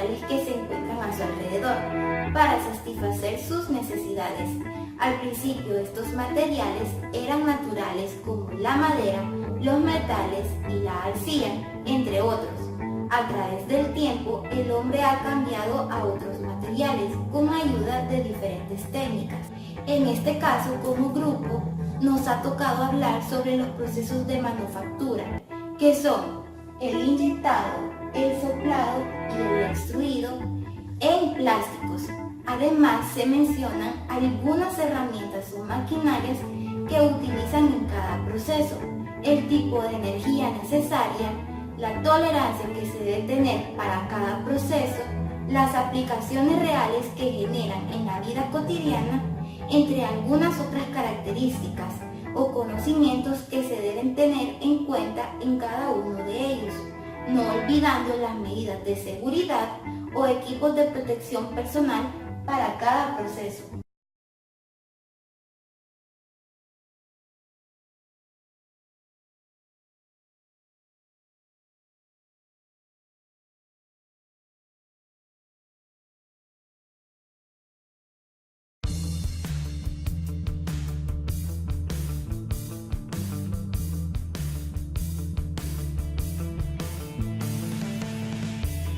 materiales que se encuentran a su alrededor para satisfacer sus necesidades. Al principio estos materiales eran naturales como la madera, los metales y la arcilla, entre otros. A través del tiempo, el hombre ha cambiado a otros materiales con ayuda de diferentes técnicas. En este caso, como grupo, nos ha tocado hablar sobre los procesos de manufactura, que son el inyectado, el soplado y el extruido en plásticos. Además, se mencionan algunas herramientas o maquinarias que utilizan en cada proceso, el tipo de energía necesaria, la tolerancia que se debe tener para cada proceso, las aplicaciones reales que generan en la vida cotidiana, entre algunas otras características o conocimientos que se deben tener en cuenta en cada uno de ellos, no olvidando las medidas de seguridad o equipos de protección personal para cada proceso.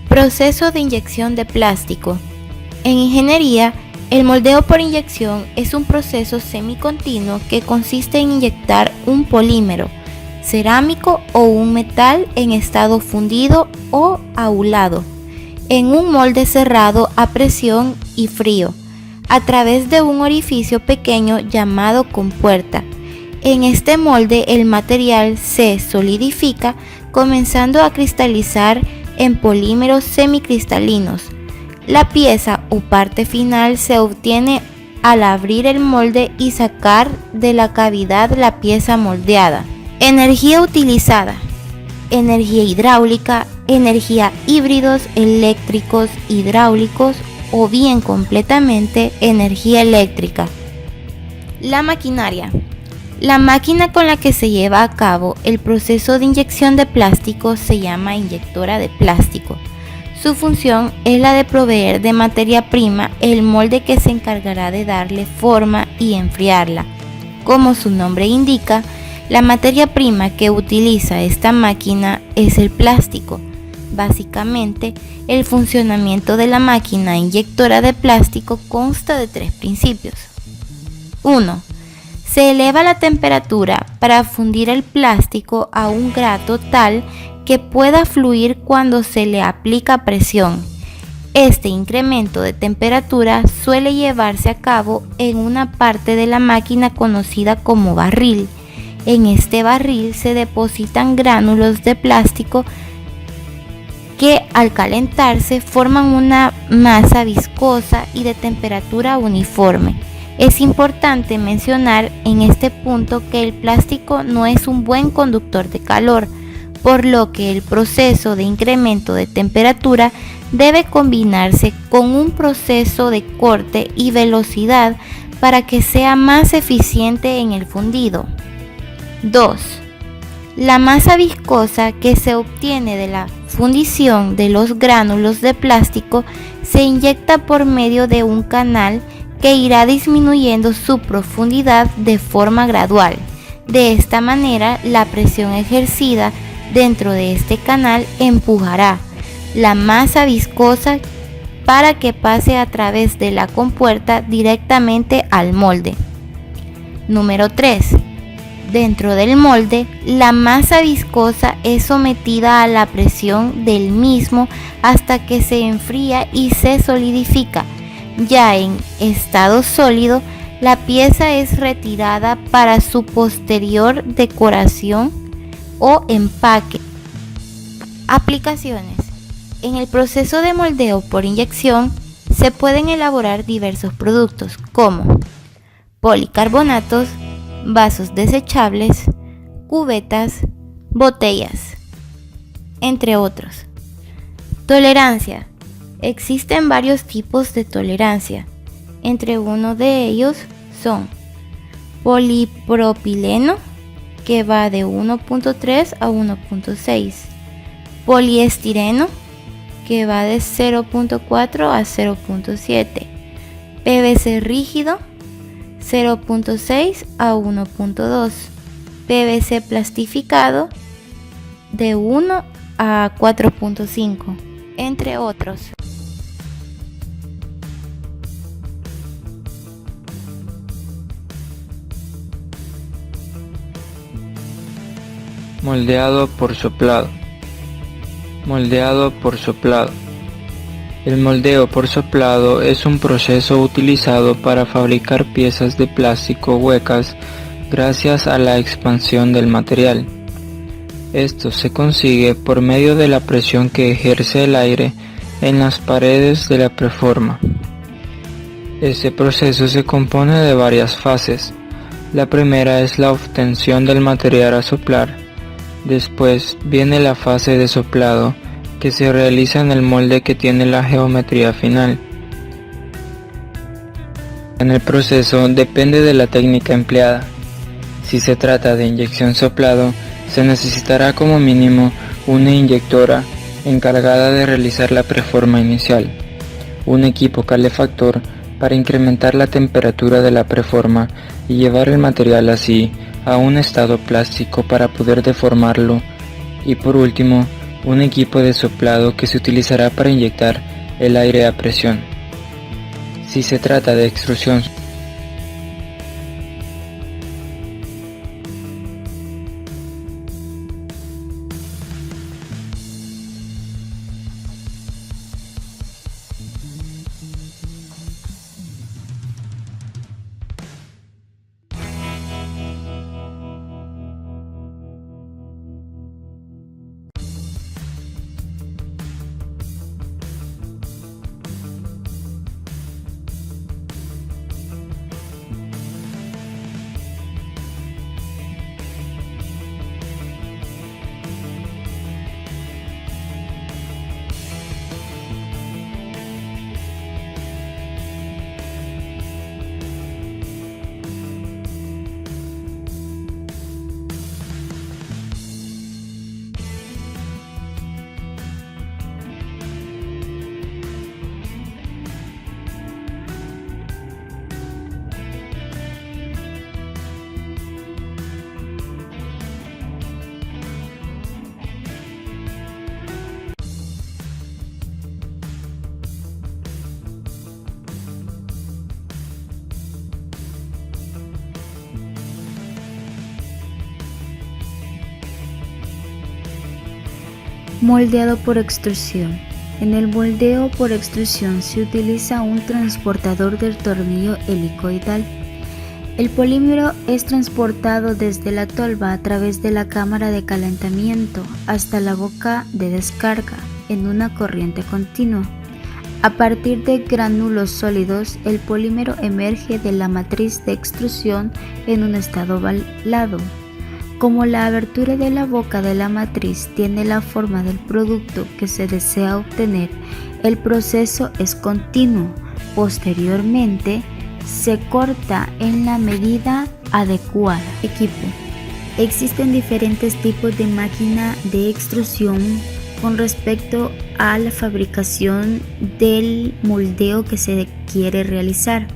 Proceso de inyección de plástico. En ingeniería, el moldeo por inyección es un proceso semicontinuo que consiste en inyectar un polímero, cerámico o un metal en estado fundido o ahulado en un molde cerrado a presión y frío, a través de un orificio pequeño llamado compuerta. En este molde el material se solidifica, comenzando a cristalizar en polímeros semicristalinos. La pieza o parte final se obtiene al abrir el molde y sacar de la cavidad la pieza moldeada. Energía utilizada: energía hidráulica, energía híbridos eléctricos hidráulicos o bien completamente energía eléctrica. La maquinaria. La máquina con la que se lleva a cabo el proceso de inyección de plástico se llama inyectora de plástico. Su función es la de proveer de materia prima el molde que se encargará de darle forma y enfriarla. Como su nombre indica, la materia prima que utiliza esta máquina es el plástico. Básicamente, el funcionamiento de la máquina inyectora de plástico consta de 3 principios. 1. Se eleva la temperatura para fundir el plástico a un grado tal que pueda fluir cuando se le aplica presión. Este incremento de temperatura suele llevarse a cabo en una parte de la máquina conocida como barril. En este barril se depositan gránulos de plástico que al calentarse forman una masa viscosa y de temperatura uniforme. Es importante mencionar en este punto que el plástico no es un buen conductor de calor, por lo que el proceso de incremento de temperatura debe combinarse con un proceso de corte y velocidad para que sea más eficiente en el fundido. 2. La masa viscosa que se obtiene de la fundición de los gránulos de plástico se inyecta por medio de un canal que irá disminuyendo su profundidad de forma gradual. De esta manera, la presión ejercida dentro de este canal empujará la masa viscosa para que pase a través de la compuerta directamente al molde. Número 3. Dentro del molde, la masa viscosa es sometida a la presión del mismo hasta que se enfría y se solidifica. Ya en estado sólido, la pieza es retirada para su posterior decoración o empaque. Aplicaciones. En el proceso de moldeo por inyección se pueden elaborar diversos productos como policarbonatos, vasos desechables, cubetas, botellas, entre otros. Tolerancia. Existen varios tipos de tolerancia. Entre uno de ellos son polipropileno, que va de 1.3 a 1.6, poliestireno, que que va de 0.4 a 0.7. PVC rígido 0.6 a 1.2. PVC plastificado de 1 a 4.5, entre otros. Moldeado por soplado. Moldeado por soplado. El moldeo por soplado es un proceso utilizado para fabricar piezas de plástico huecas gracias a la expansión del material. Esto se consigue por medio de la presión que ejerce el aire en las paredes de la preforma. Este proceso se compone de varias fases. La primera es la obtención del material a soplar. Después viene la fase de soplado, que se realiza en el molde que tiene la geometría final. En el proceso depende de la técnica empleada. Si se trata de inyección soplado, se necesitará como mínimo una inyectora encargada de realizar la preforma inicial, un equipo calefactor para incrementar la temperatura de la preforma y llevar el material así a un estado plástico para poder deformarlo, y por último, un equipo de soplado que se utilizará para inyectar el aire a presión. Si se trata de extrusión, Moldeado por extrusión. En el moldeo por extrusión se utiliza un transportador del tornillo helicoidal. El polímero es transportado desde la tolva a través de la cámara de calentamiento hasta la boca de descarga en una corriente continua. A partir de gránulos sólidos, el polímero emerge de la matriz de extrusión en un estado ovalado. Como la abertura de la boca de la matriz tiene la forma del producto que se desea obtener, el proceso es continuo. Posteriormente, se corta en la medida adecuada. Equipo. Existen diferentes tipos de máquina de extrusión con respecto a la fabricación del moldeo que se quiere realizar.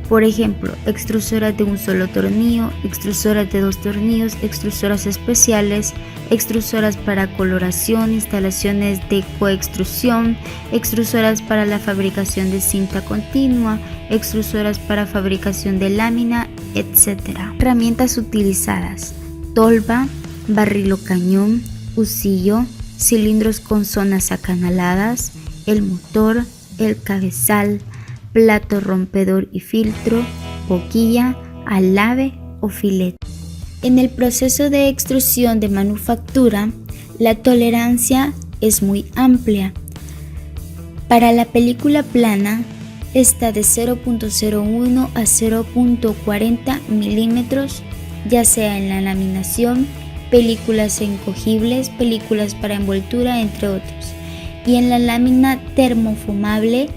Por ejemplo, extrusoras de un solo tornillo, extrusoras de 2 tornillos, extrusoras especiales, extrusoras para coloración, instalaciones de coextrusión, extrusoras para la fabricación de cinta continua, extrusoras para fabricación de lámina, etc. Herramientas utilizadas: tolva, barrilo cañón, husillo, cilindros con zonas acanaladas, el motor, el cabezal, plato rompedor y filtro, boquilla, alave o filete. En el proceso de extrusión de manufactura, la tolerancia es muy amplia. Para la película plana, está de 0.01 a 0.40 milímetros, ya sea en la laminación, películas encogibles, películas para envoltura, entre otros. Y en la lámina termofumable,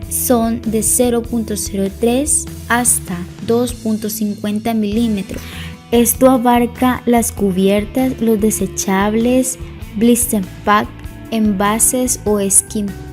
son de 0.03 hasta 2.50 milímetros. Esto abarca las cubiertas, los desechables, blister pack, envases o skin